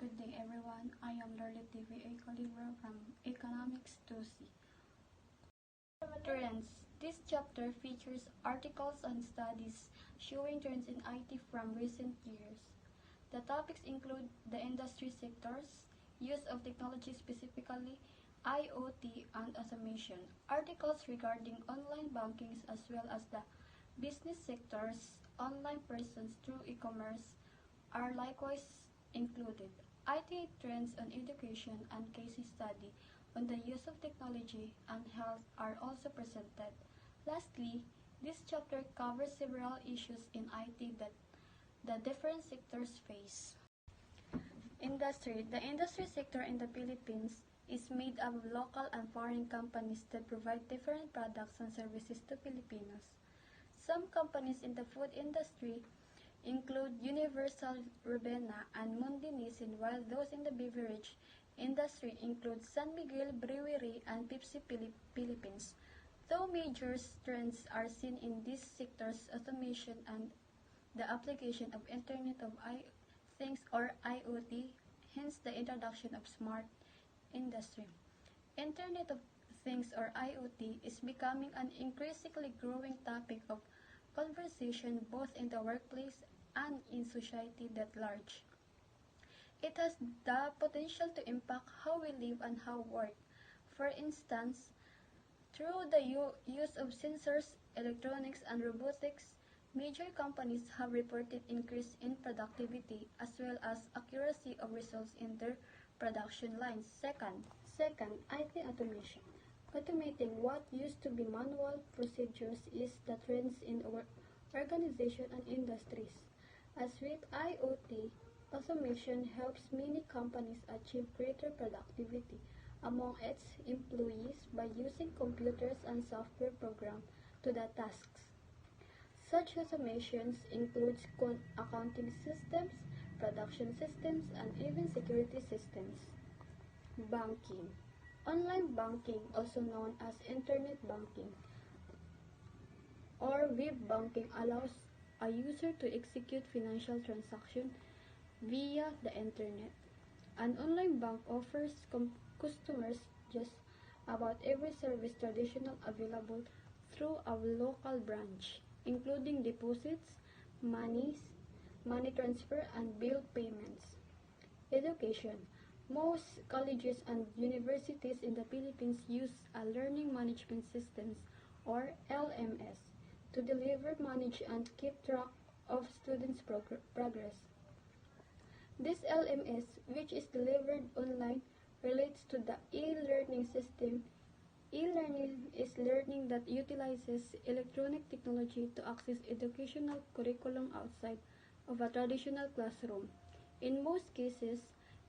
Good day everyone, I am Lorlet TVA Calibro from Economics 2C. Trends. This chapter features articles and studies showing trends in IT from recent years. The topics include the industry sectors, use of technology specifically, IoT and automation, articles regarding online bankings as well as the business sectors, online presence through e-commerce are likewise included. IT trends on education and case study on the use of technology and health are also presented. Lastly, this chapter covers several issues in IT that the different sectors face. Industry. The industry sector in the Philippines is made up of local and foreign companies that provide different products and services to Filipinos. Some companies in the food industry include Universal Robena and Mundi Nissin, while those in the beverage industry include San Miguel Brewery and Pepsi Philippines. Though major trends are seen in these sectors, automation and the application of Internet of Things or IoT, hence the introduction of smart industry. Internet of Things or IoT is becoming an increasingly growing topic of conversation both in the workplace and in society at large. It has the potential to impact how we live and how we work. For instance, through the use of sensors, electronics, and robotics, major companies have reported increase in productivity as well as accuracy of results in their production lines. Second, IT automation. Automating what used to be manual procedures is the trends in our organization and industries. As with IoT, automation helps many companies achieve greater productivity among its employees by using computers and software programs to the tasks. Such automations includes accounting systems, production systems, and even security systems. Banking. Online banking, also known as internet banking or web banking, allows a user to execute financial transactions via the internet. An online bank offers customers just about every service traditional available through a local branch, including deposits, money transfer, and bill payments. Education. Most colleges and universities in the Philippines use a learning management systems or LMS to deliver, manage, and keep track of students' progress. This LMS, which is delivered online, relates to the e-learning system. E-learning is learning that utilizes electronic technology to access educational curriculum outside of a traditional classroom. In most cases,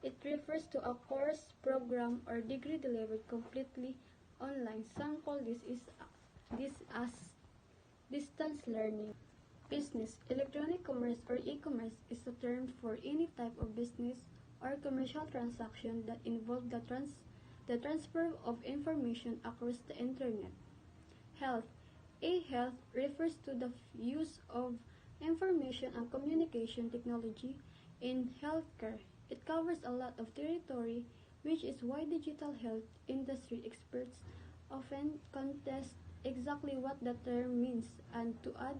it refers to a course, program, or degree delivered completely online. Some call this as distance learning. Business. Electronic commerce or e-commerce is a term for any type of business or commercial transaction that involve the transfer of information across the internet. Health. E-health refers to the use of information and communication technology in healthcare. It covers a lot of territory, which is why digital health industry experts often contest exactly what the term means, and to add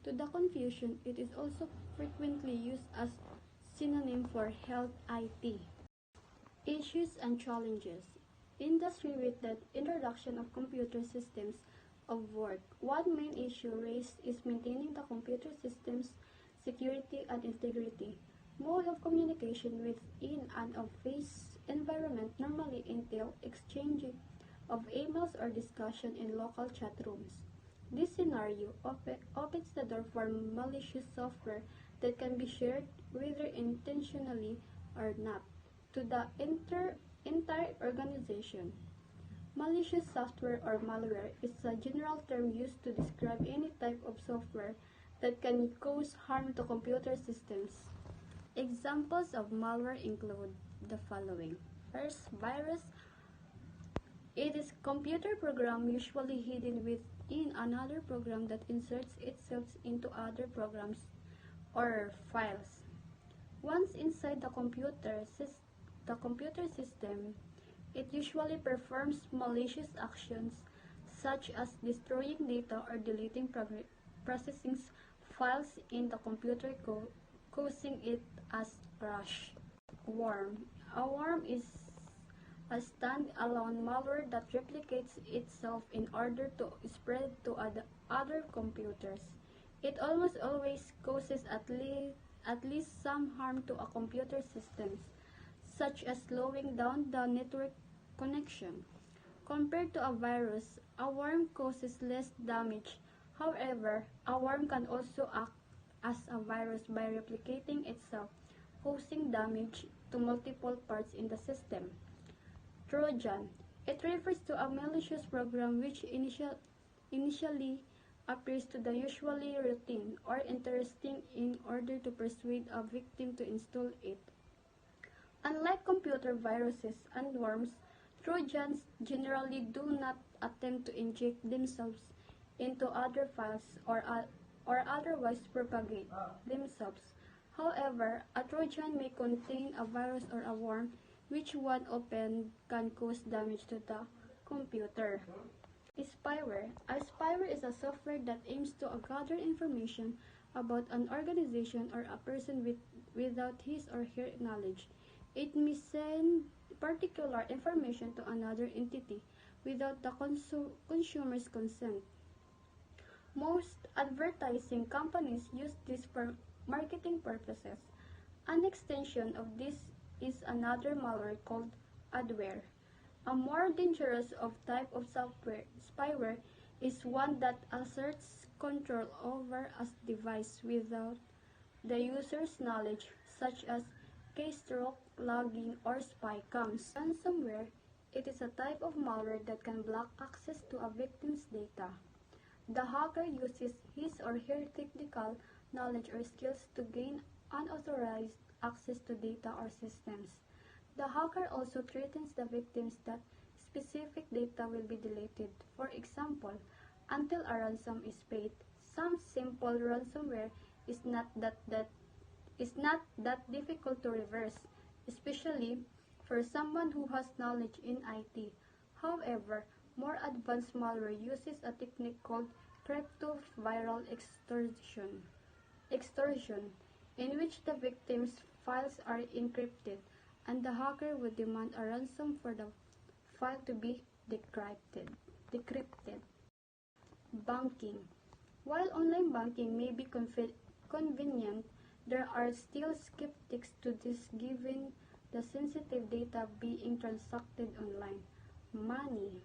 to the confusion, it is also frequently used as synonym for health IT. Issues and challenges. Industry with the introduction of computer systems of work. One main issue raised is maintaining the computer systems' security and integrity. Mode of communication within an office environment normally entail exchange of emails or discussion in local chat rooms. This scenario opens the door for malicious software that can be shared, whether intentionally or not, to the entire organization. Malicious software or malware is a general term used to describe any type of software that can cause harm to computer systems. Examples of malware include the following. First, virus. It is a computer program usually hidden within another program that inserts itself into other programs or files. Once inside the computer system, it usually performs malicious actions such as destroying data or deleting processing files in the computer causing it as crash. Worm. A worm is a stand-alone malware that replicates itself in order to spread to other computers. It almost always causes at least some harm to a computer systems, such as slowing down the network connection. Compared to a virus, a worm causes less damage. However, a worm can also act as a virus by replicating itself, causing damage to multiple parts in the system. Trojan. It refers to a malicious program which initially appears to the usually routine or interesting in order to persuade a victim to install it. Unlike computer viruses and worms, Trojans generally do not attempt to inject themselves into other files or otherwise propagate themselves. However, a Trojan may contain a virus or a worm which when opened can cause damage to the computer. Spyware. A spyware is a software that aims to gather information about an organization or a person without his or her knowledge. It may send particular information to another entity without the consumer's consent. Most advertising companies use this for marketing purposes. An extension of this is another malware called adware. A more dangerous type of spyware is one that asserts control over a device without the user's knowledge, such as keystroke, logging, or spy cams. Ransomware. It is a type of malware that can block access to a victim's data. The hacker uses his or her technical knowledge or skills to gain unauthorized access to data or systems. The hacker also threatens the victims that specific data will be deleted, for example, until a ransom is paid. Some simple ransomware is not that difficult to reverse, especially for someone who has knowledge in IT. However, more advanced malware uses a technique called cryptoviral extortion, in which the victim's files are encrypted, and the hacker would demand a ransom for the file to be decrypted. Banking. While online banking may be convenient, there are still skeptics to this given the sensitive data being transacted online. Money.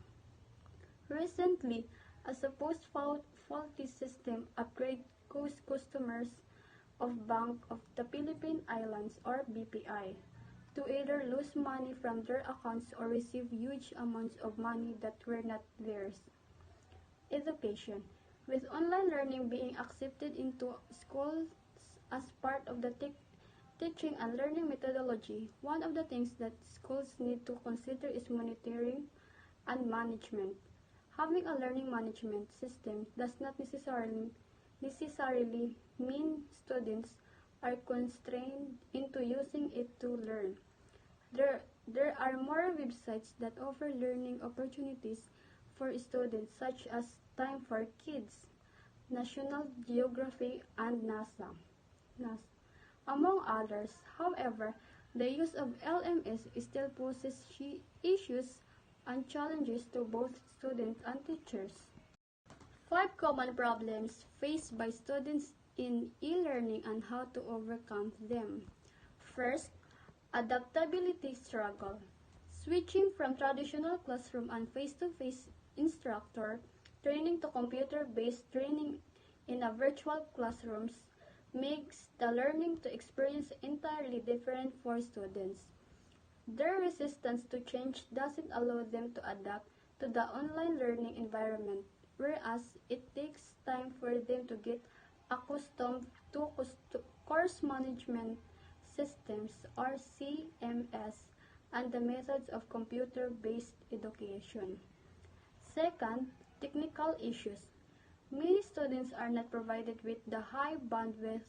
Recently, a supposed faulty system upgrade caused customers of Bank of the Philippine Islands or BPI to either lose money from their accounts or receive huge amounts of money that were not theirs. Education. With online learning being accepted into schools as part of the teaching and learning methodology, one of the things that schools need to consider is monitoring and management. Having a learning management system does not necessarily mean students are constrained into using it to learn. There are more websites that offer learning opportunities for students such as Time for Kids, National Geography, and NASA, among others. However, the use of LMS still poses issues and challenges to both students and teachers. 5 common problems faced by students in e-learning and how to overcome them. First, adaptability struggle. Switching from traditional classroom and face-to-face instructor training to computer-based training in a virtual classrooms makes the learning to experience entirely different for students. Their resistance to change doesn't allow them to adapt to the online learning environment, whereas it takes time for them to get accustomed to course management systems or CMS and the methods of computer-based education. Second, technical issues. Many students are not provided with the high bandwidth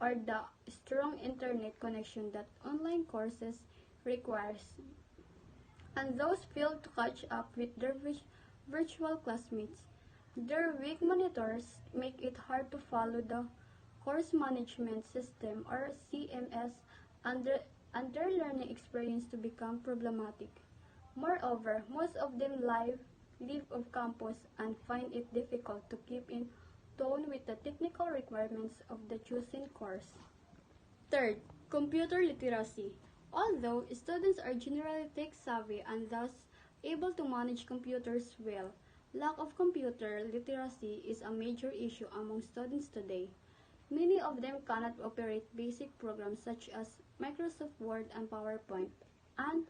or the strong internet connection that online courses requires, and those fail to catch up with their virtual classmates. Their weak monitors make it hard to follow the course management system or CMS, and their learning experience to become problematic. Moreover, most of them live off campus and find it difficult to keep in tone with the technical requirements of the chosen course. Third, computer literacy. Although students are generally tech-savvy and thus able to manage computers well, lack of computer literacy is a major issue among students today. Many of them cannot operate basic programs such as Microsoft Word and PowerPoint, and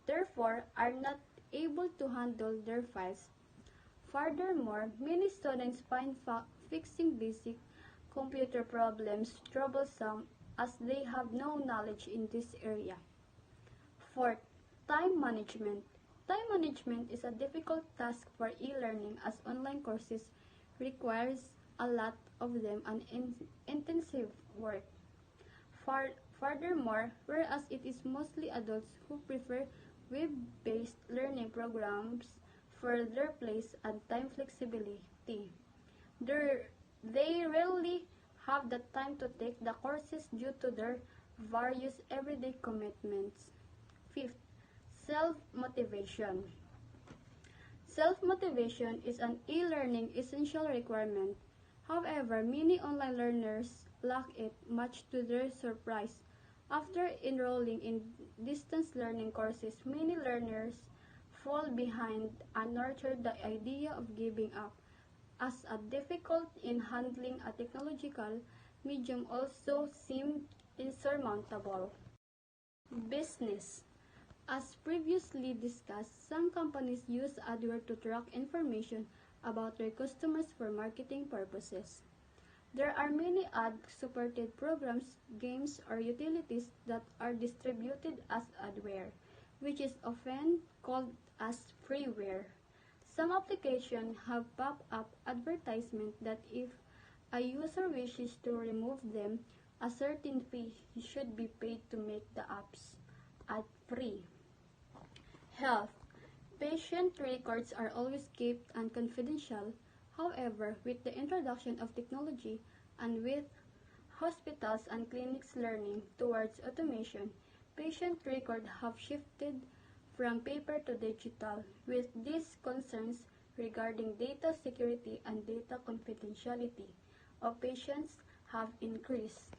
therefore are not able to handle their files. Furthermore, many students find fixing basic computer problems troublesome as they have no knowledge in this area. Fourth, time management. Time management is a difficult task for e-learning as online courses requires a lot of them and intensive work. Furthermore, whereas it is mostly adults who prefer web-based learning programs for their place and time flexibility, they rarely have the time to take the courses due to their various everyday commitments. Fifth, self-motivation. Self-motivation is an e-learning essential requirement. However, many online learners lack it, much to their surprise. After enrolling in distance learning courses, many learners fall behind and nurture the idea of giving up, as a difficult in handling a technological medium also seemed insurmountable. Business. As previously discussed, some companies use AdWords to track information about their customers for marketing purposes. There are many ad-supported programs, games, or utilities that are distributed as adware, which is often called as freeware. Some applications have pop-up advertisements that if a user wishes to remove them, a certain fee should be paid to make the apps ad-free. Health. Patient records are always kept and confidential. However, with the introduction of technology and with hospitals and clinics learning towards automation, patient records have shifted from paper to digital, with these concerns regarding data security and data confidentiality of patients have increased.